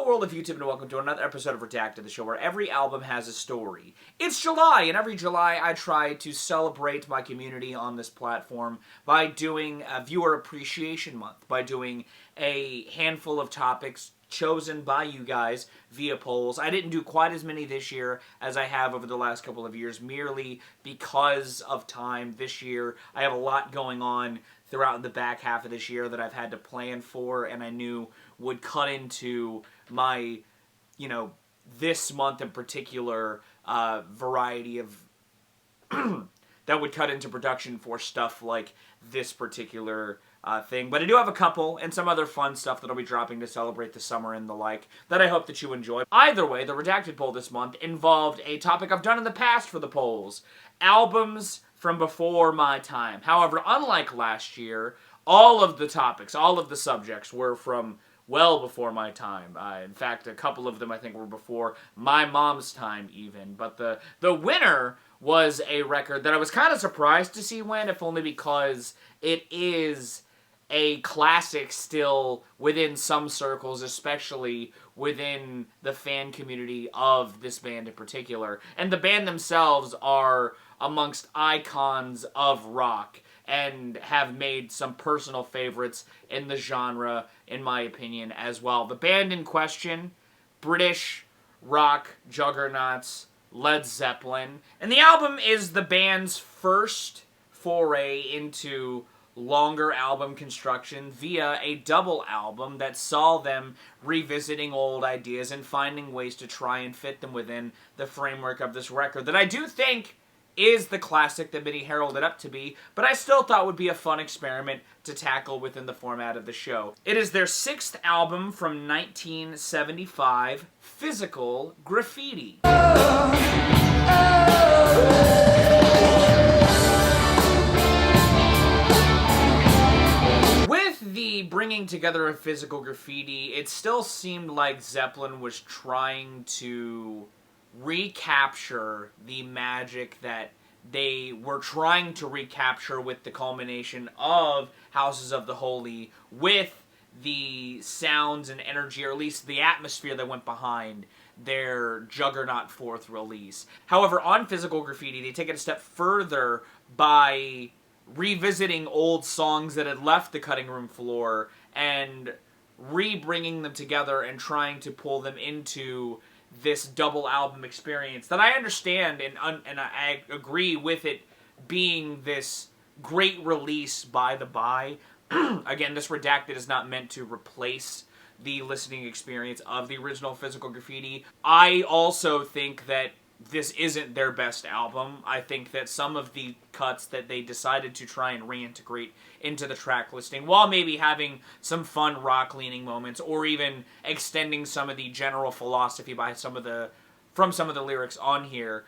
Hello world of YouTube and welcome to another episode of Redacted, the show where every album has a story. It's July, and every July I try to celebrate my community on this platform by doing a Viewer Appreciation Month, by doing a handful of topics chosen by you guys via polls. I didn't do quite as many this year as I have over the last couple of years, merely because of time. This year I have a lot going on throughout the back half of this year that I've had to plan for, and I knew would cut into my, this month in particular, variety of, that would cut into production for stuff like this particular thing. But I do have a couple and some other fun stuff that I'll be dropping to celebrate the summer and the like that I hope that you enjoy. Either way, the Redacted poll this month involved a topic I've done in the past for the polls: albums from before my time. However, unlike last year, all of the topics, all of the subjects were from well before my time. In fact, a couple of them I think were before my mom's time even. But the winner was a record that I was kind of surprised to see win, if only because it is a classic still within some circles, especially within the fan community of this band in particular. And the band themselves are amongst icons of rock and have made some personal favorites in the genre, in my opinion, as well. The band in question, British rock juggernauts Led Zeppelin. And the album is the band's first foray into longer album construction via a double album that saw them revisiting old ideas and finding ways to try and fit them within the framework of this record that I do think is the classic that many heralded up to be, but I still thought would be a fun experiment to tackle within the format of the show. It is their sixth album from 1975, Physical Graffiti. With the bringing together of Physical Graffiti, it still seemed like Zeppelin was trying to recapture the magic that they were trying to recapture with the culmination of Houses of the Holy, with the sounds and energy, or at least the atmosphere that went behind their Juggernaut fourth release. However, on Physical Graffiti, they take it a step further by revisiting old songs that had left the cutting room floor and re-bringing them together and trying to pull them into this double album experience that I understand and I agree with it being this great release by the by. Again, this Redacted is not meant to replace the listening experience of the original Physical Graffiti. I also think that this isn't their best album. I think that some of the cuts that they decided to try and reintegrate into the track listing, while maybe having some fun rock-leaning moments, or even extending some of the general philosophy by from some of the lyrics on here,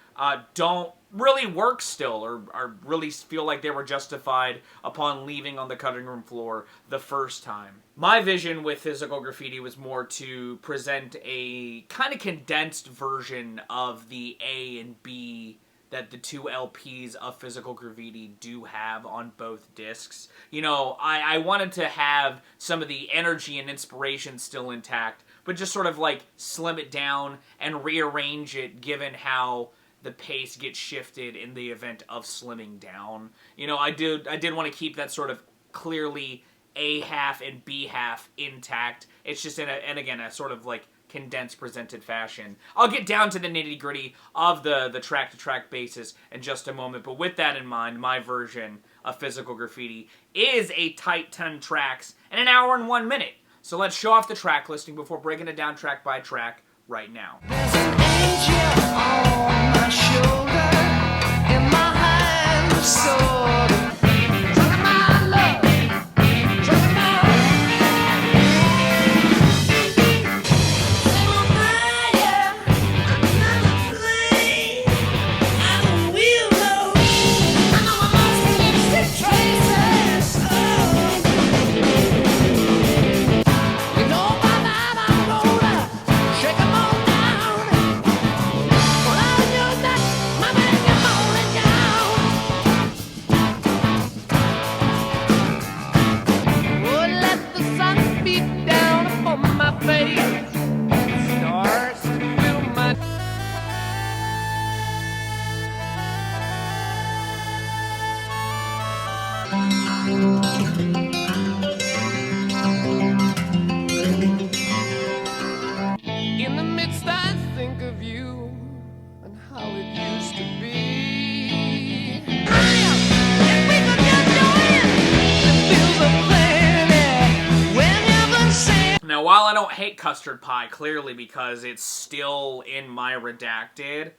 don't really work still, or really feel like they were justified upon leaving on the cutting room floor the first time. My vision with Physical Graffiti was more to present a kind of condensed version of the A and B that the two LPs of Physical Graffiti do have on both discs. I wanted to have some of the energy and inspiration still intact, but just sort of like slim it down and rearrange it given how the pace gets shifted in the event of slimming down. I did want to keep that sort of clearly A half and B half intact. It's just in a sort of like condensed presented fashion. I'll get down to the nitty-gritty of the track-to-track basis in just a moment, but with that in mind, my version of Physical Graffiti is a tight 10 tracks and an hour and 1 minute. So let's show off the track listing before breaking it down track by track right now. There's an angel on my shoulder, in my hand, sword. don't hate Custard Pie, clearly, because it's still in my Redacted.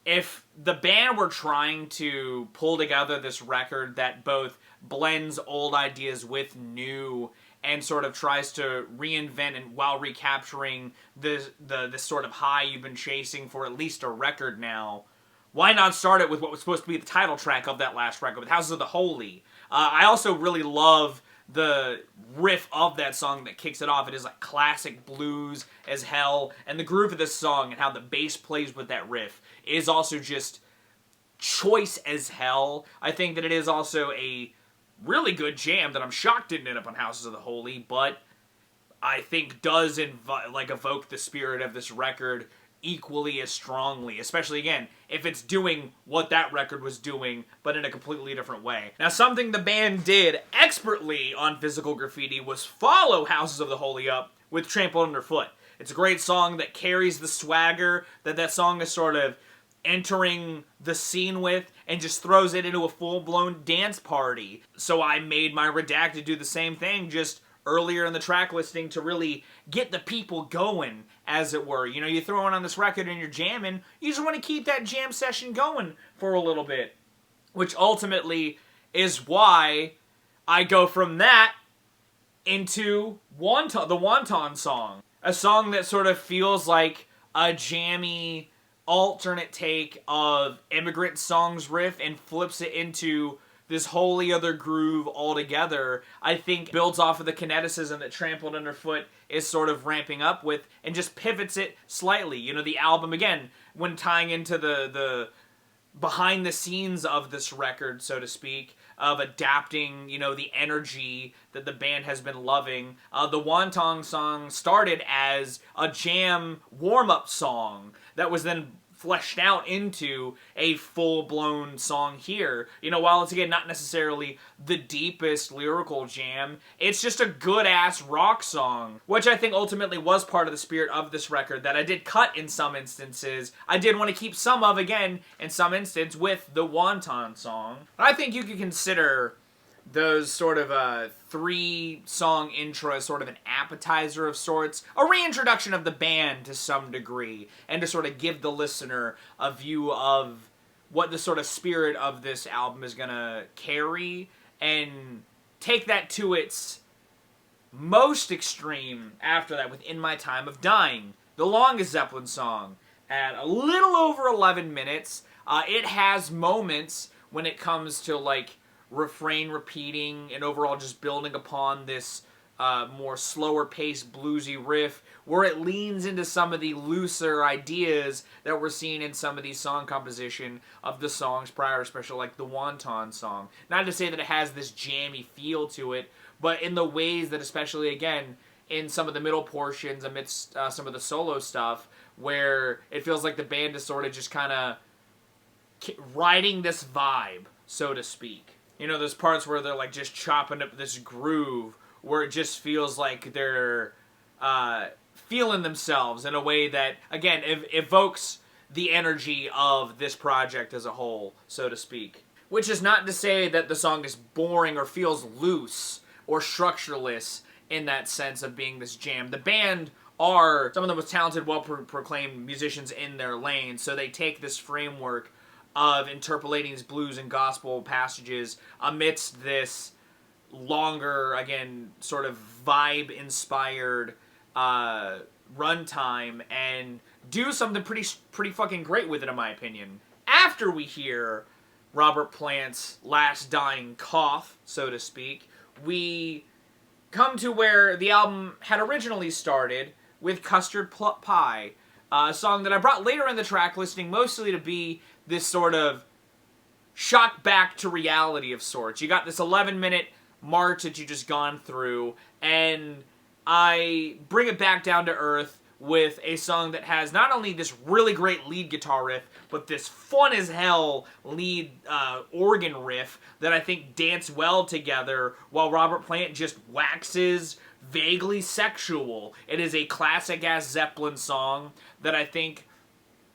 If the band were trying to pull together this record that both blends old ideas with new and sort of tries to reinvent and while recapturing this sort of high you've been chasing for at least a record now, why not start it with what was supposed to be the title track of that last record, with Houses of the Holy? I also really love the riff of that song that kicks it off. It is like classic blues as hell, and the groove of this song and how the bass plays with that riff is also just choice as hell. I think that it is also a really good jam that I'm shocked didn't end up on Houses of the Holy, but I think does evoke the spirit of this record equally as strongly, especially, again, if it's doing what that record was doing, but in a completely different way. Now, something the band did expertly on Physical Graffiti was follow Houses of the Holy up with Trampled Underfoot. It's a great song that carries the swagger that song is sort of entering the scene with, and just throws it into a full-blown dance party. So I made my Redacted do the same thing, just earlier in the track listing, to really get the people going, as it were. You know, you throw it on this record and you're jamming, you just want to keep that jam session going for a little bit. Which ultimately is why I go from that into the Wanton Song. A song that sort of feels like a jammy alternate take of Immigrant Song's riff and flips it into this wholly other groove altogether. I think builds off of the kineticism that Trampled Underfoot is sort of ramping up with and just pivots it slightly. You know, the album, again, when tying into the behind the scenes of this record, so to speak, of adapting, you know, the energy that the band has been loving. The Wanton Song started as a jam warm-up song that was then fleshed out into a full-blown song here. You know, while it's, again, not necessarily the deepest lyrical jam, it's just a good-ass rock song, which I think ultimately was part of the spirit of this record that I did cut in some instances. I did want to keep some of, again, in some instance, with the Wanton Song. I think you could consider those sort of 3-song intro as sort of an appetizer of sorts, a reintroduction of the band to some degree, and to sort of give the listener a view of what the sort of spirit of this album is gonna carry, and take that to its most extreme after that with In My Time of Dying, the longest Zeppelin song, at a little over 11 minutes. It has moments when it comes to, like, refrain repeating and overall just building upon this more slower paced bluesy riff, where it leans into some of the looser ideas that we're seeing in some of these song composition of the songs prior, especially like the Wanton Song. Not to say that it has this jammy feel to it, but in the ways that, especially again in some of the middle portions amidst some of the solo stuff, where it feels like the band is sort of just kind of riding this vibe, so to speak. You know, there's parts where they're like just chopping up this groove where it just feels like they're feeling themselves in a way that, again, evokes the energy of this project as a whole, so to speak. Which is not to say that the song is boring or feels loose or structureless in that sense of being this jam. The band are some of the most talented, well-proclaimed musicians in their lane, so they take this framework of interpolating these blues and gospel passages amidst this longer, again, sort of vibe-inspired runtime, and do something pretty fucking great with it, in my opinion. After we hear Robert Plant's last dying cough, so to speak, we come to where the album had originally started with Custard Pie, a song that I brought later in the track listing mostly to be this sort of shock back to reality of sorts. You got this 11-minute march that you just gone through, and I bring it back down to earth with a song that has not only this really great lead guitar riff, but this fun as hell lead organ riff that I think dance well together, while Robert Plant just waxes vaguely sexual. It is a classic-ass Zeppelin song that I think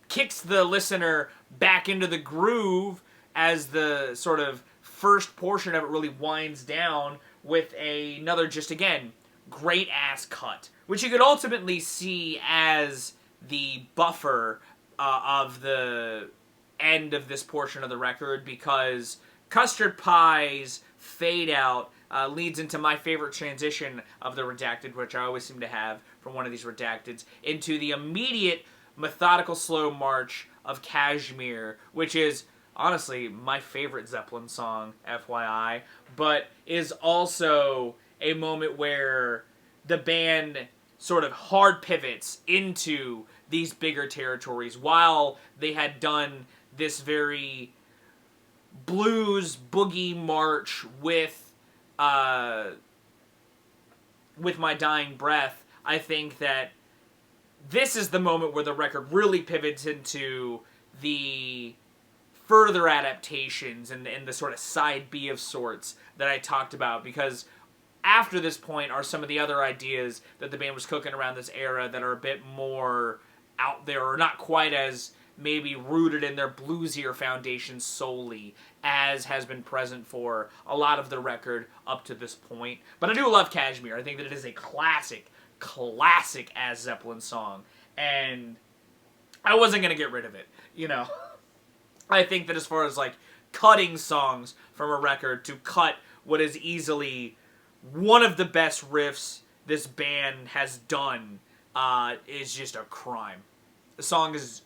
kicks the listener back into the groove as the sort of first portion of it really winds down with another, just again, great ass cut which you could ultimately see as the buffer of the end of this portion of the record, because Custard Pie's fade out leads into my favorite transition of the Redacted, which I always seem to have from one of these Redacteds, into the immediate methodical slow march of Kashmir, which is honestly my favorite Zeppelin song, FYI, but is also a moment where the band sort of hard pivots into these bigger territories while they had done this very blues boogie march with My Dying Breath. I think that this is the moment where the record really pivots into the further adaptations and the sort of side B of sorts that I talked about, because after this point are some of the other ideas that the band was cooking around this era that are a bit more out there, or not quite as maybe rooted in their bluesier foundations solely as has been present for a lot of the record up to this point. But I do love Kashmir. I think that it is a classic as Zeppelin song, and I wasn't going to get rid of it, you know. I think that as far as, like, cutting songs from a record to cut what is easily one of the best riffs this band has done is just a crime. The song is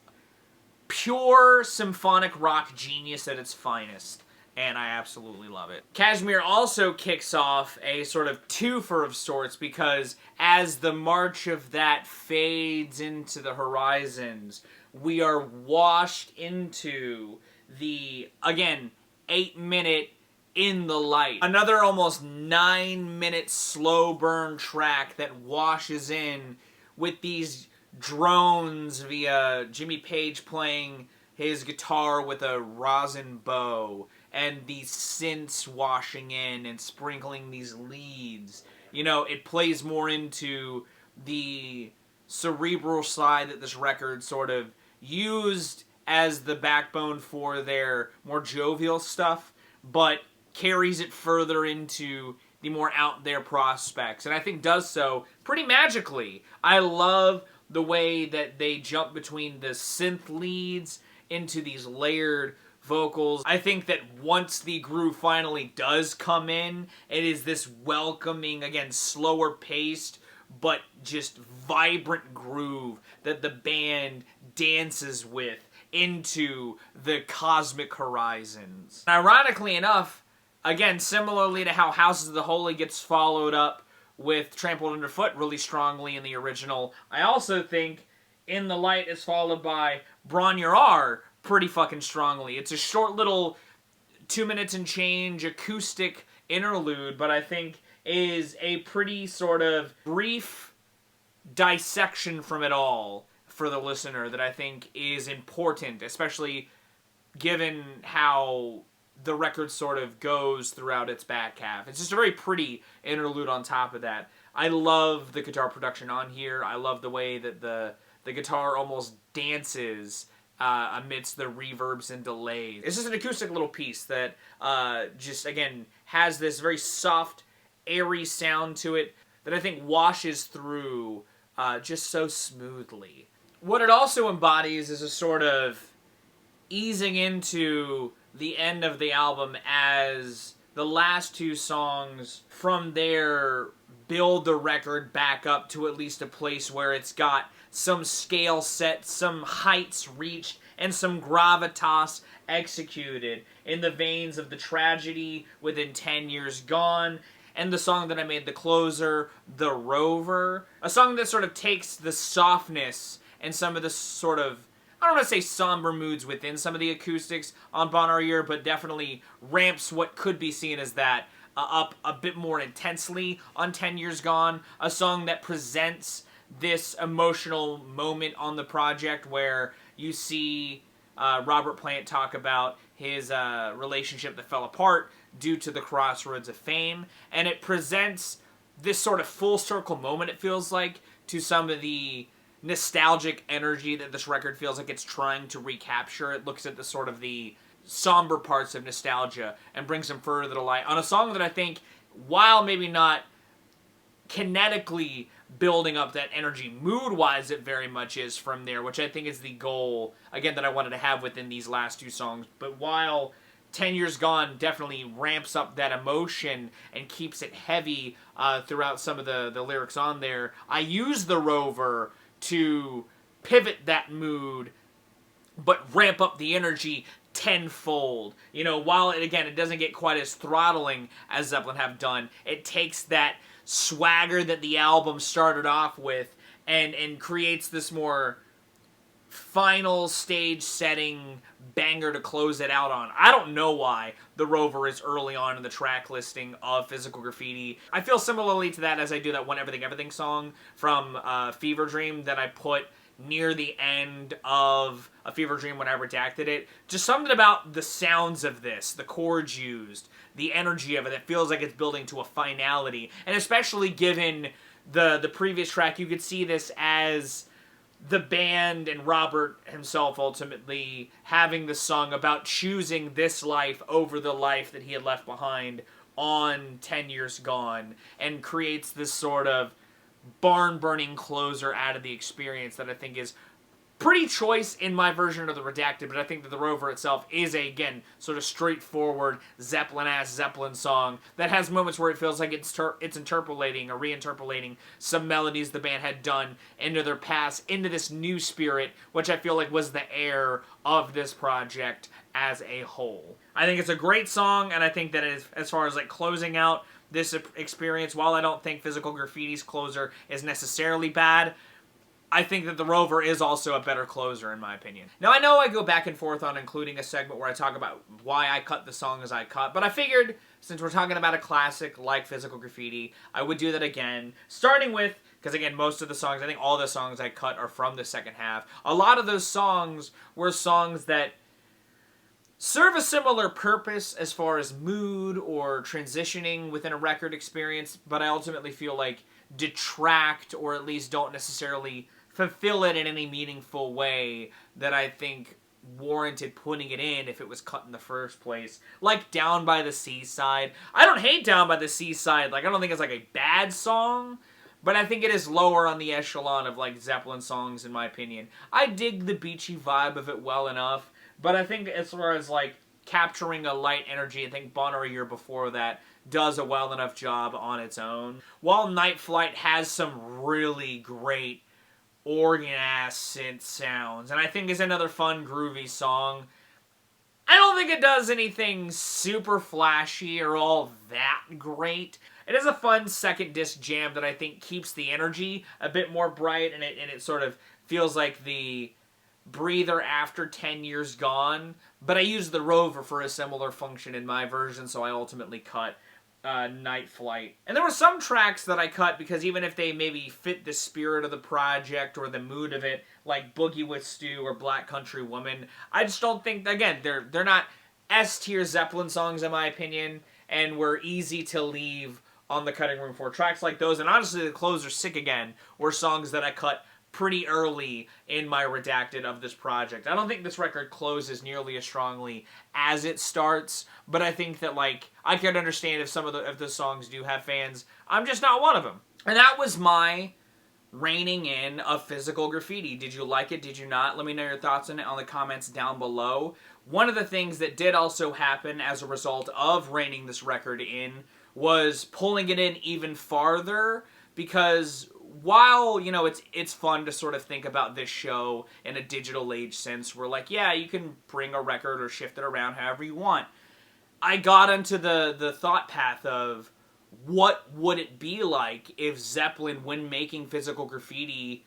pure symphonic rock genius at its finest, and I absolutely love it. Kashmir also kicks off a sort of twofer of sorts, because as the march of that fades into the horizons, we are washed into the, again, 8-minute In the Light. Another almost 9-minute slow burn track that washes in with these drones via Jimmy Page playing his guitar with a rosin bow, and these synths washing in and sprinkling these leads. You know, it plays more into the cerebral side that this record sort of used as the backbone for their more jovial stuff, but carries it further into the more out there prospects, and I think does so pretty magically. I love the way that they jump between the synth leads into these layered vocals. I think that once the groove finally does come in, it is this welcoming, again, slower paced, but just vibrant groove that the band dances with into the cosmic horizons. Ironically enough, again, similarly to how Houses of the Holy gets followed up with Trampled Underfoot really strongly in the original, I also think In the Light is followed by Bron-Yr-Aur pretty fucking strongly. It's a short little 2 minutes and change acoustic interlude, but I think is a pretty sort of brief dissection from it all for the listener that I think is important, especially given how the record sort of goes throughout its back half. It's just a very pretty interlude on top of that. I love the guitar production on here. I love the way that the guitar almost dances amidst the reverbs and delays. It's just an acoustic little piece that just, again, has this very soft, airy sound to it that I think washes through just so smoothly. What it also embodies is a sort of easing into the end of the album as the last two songs from there build the record back up to at least a place where it's got some scale set, some heights reached, and some gravitas executed in the veins of The Tragedy Within 10 Years Gone, and the song that I made the closer, The Rover. A song that sort of takes the softness and some of the sort of, I don't want to say somber moods within some of the acoustics on Bron-Yr-Aur, but definitely ramps what could be seen as that up a bit more intensely on 10 Years Gone. A song that presents this emotional moment on the project where you see Robert Plant talk about his relationship that fell apart due to the crossroads of fame, and it presents this sort of full circle moment, it feels like, to some of the nostalgic energy that this record feels like it's trying to recapture. It looks at the sort of the somber parts of nostalgia and brings them further to light on a song that I think, while maybe not kinetically building up that energy. Mood-wise, it very much is from there, which I think is the goal, again, that I wanted to have within these last two songs. But while 10 Years Gone definitely ramps up that emotion and keeps it heavy throughout some of the lyrics on there, I use the Rover to pivot that mood, but ramp up the energy tenfold. You know, while it doesn't get quite as throttling as Zeppelin have done, it takes that swagger that the album started off with and creates this more final stage setting banger to close it out on. I don't know why the Rover is early on in the track listing of Physical Graffiti. I feel similarly to that as I do that One Everything Everything song from Fever Dream that I put near the end of A Fever Dream when I redacted it. Just something about the sounds of this, the chords used, the energy of it, that feels like it's building to a finality. And especially given the previous track, you could see this as the band and Robert himself ultimately having the song about choosing this life over the life that he had left behind on 10 Years Gone, and creates this sort of barn-burning closer out of the experience that I think is pretty choice in my version of the Redacted, but I think that the Rover itself is a, again, sort of straightforward Zeppelin-ass Zeppelin song that has moments where it feels like it's interpolating or reinterpolating some melodies the band had done into their past, into this new spirit, which I feel like was the air of this project as a whole. I think it's a great song, and I think that as far as like closing out this experience, while I don't think Physical Graffiti's closer is necessarily bad, I think that the Rover is also a better closer, in my opinion. Now, I know I go back and forth on including a segment where I talk about why I cut the song as I cut, but I figured, since we're talking about a classic like Physical Graffiti, I would do that again, starting with, because again, most of the songs, I think all the songs I cut are from the second half. A lot of those songs were songs that serve a similar purpose as far as mood or transitioning within a record experience, but I ultimately feel like detract, or at least don't necessarily fulfill it in any meaningful way that I think warranted putting it in if it was cut in the first place. Like Down by the Seaside. I don't hate Down by the Seaside. Like, I don't think it's like a bad song, but I think it is lower on the echelon of like Zeppelin songs in my opinion. I dig the beachy vibe of it well enough, but I think as far as like capturing a light energy, I think Bron-Yr-Aur before that does a well enough job on its own. While Night Flight has some really great organ-ass synth sounds, and I think is another fun, groovy song, I don't think it does anything super flashy or all that great. It is a fun second disc jam that I think keeps the energy a bit more bright, and it sort of feels like the breather after 10 Years Gone, but I used the Rover for a similar function in my version, so I ultimately cut Night Flight. And there were some tracks that I cut because even if they maybe fit the spirit of the project or the mood of it, like Boogie with Stu or Black Country Woman, I just don't think, again, they're not S-tier Zeppelin songs in my opinion, and were easy to leave on the cutting room floor. Tracks like those, and honestly the Closer Sick Again, were songs that I cut pretty early in my Redacted of this project. I don't think this record closes nearly as strongly as it starts, but I think that, like, I could understand if some of the songs do have fans. I'm just not one of them. And that was my reining in of Physical Graffiti. Did you like it? Did you not? Let me know your thoughts on it on the comments down below. One of the things that did also happen as a result of reining this record in was pulling it in even farther, because while, you know, it's fun to sort of think about this show in a digital age sense, where, like, yeah, you can bring a record or shift it around however you want, I got into the thought path of what would it be like if Zeppelin, when making Physical Graffiti,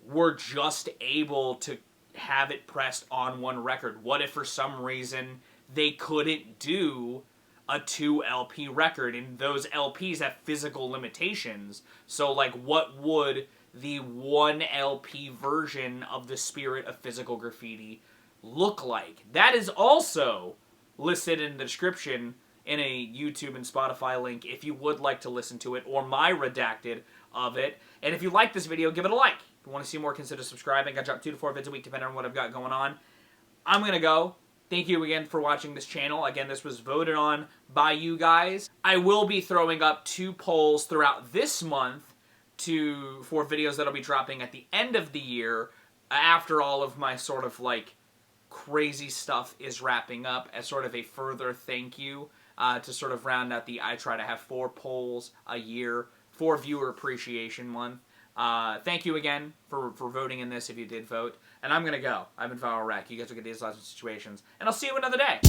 were just able to have it pressed on one record? What if for some reason they couldn't do a 2 LP record, and those LPs have physical limitations? So, like, what would the 1 LP version of the spirit of Physical Graffiti look like? That is also listed in the description in a YouTube and Spotify link if you would like to listen to it, or my Redacted of it. And if you like this video, give it a like. If you want to see more, consider subscribing. I drop 2 to 4 vids a week depending on what I've got going on. I'm gonna go. Thank you again for watching this channel. Again, this was voted on by you guys. I will be throwing up 2 polls throughout this month for videos that'll be dropping at the end of the year, after all of my sort of like crazy stuff is wrapping up, as sort of a further thank you to sort of round out I try to have 4 polls a year for Viewer Appreciation Month. Thank you again for voting in this if you did vote. And I'm going to go. I've been Viral Rack. You guys will get these lots of situations. And I'll see you another day.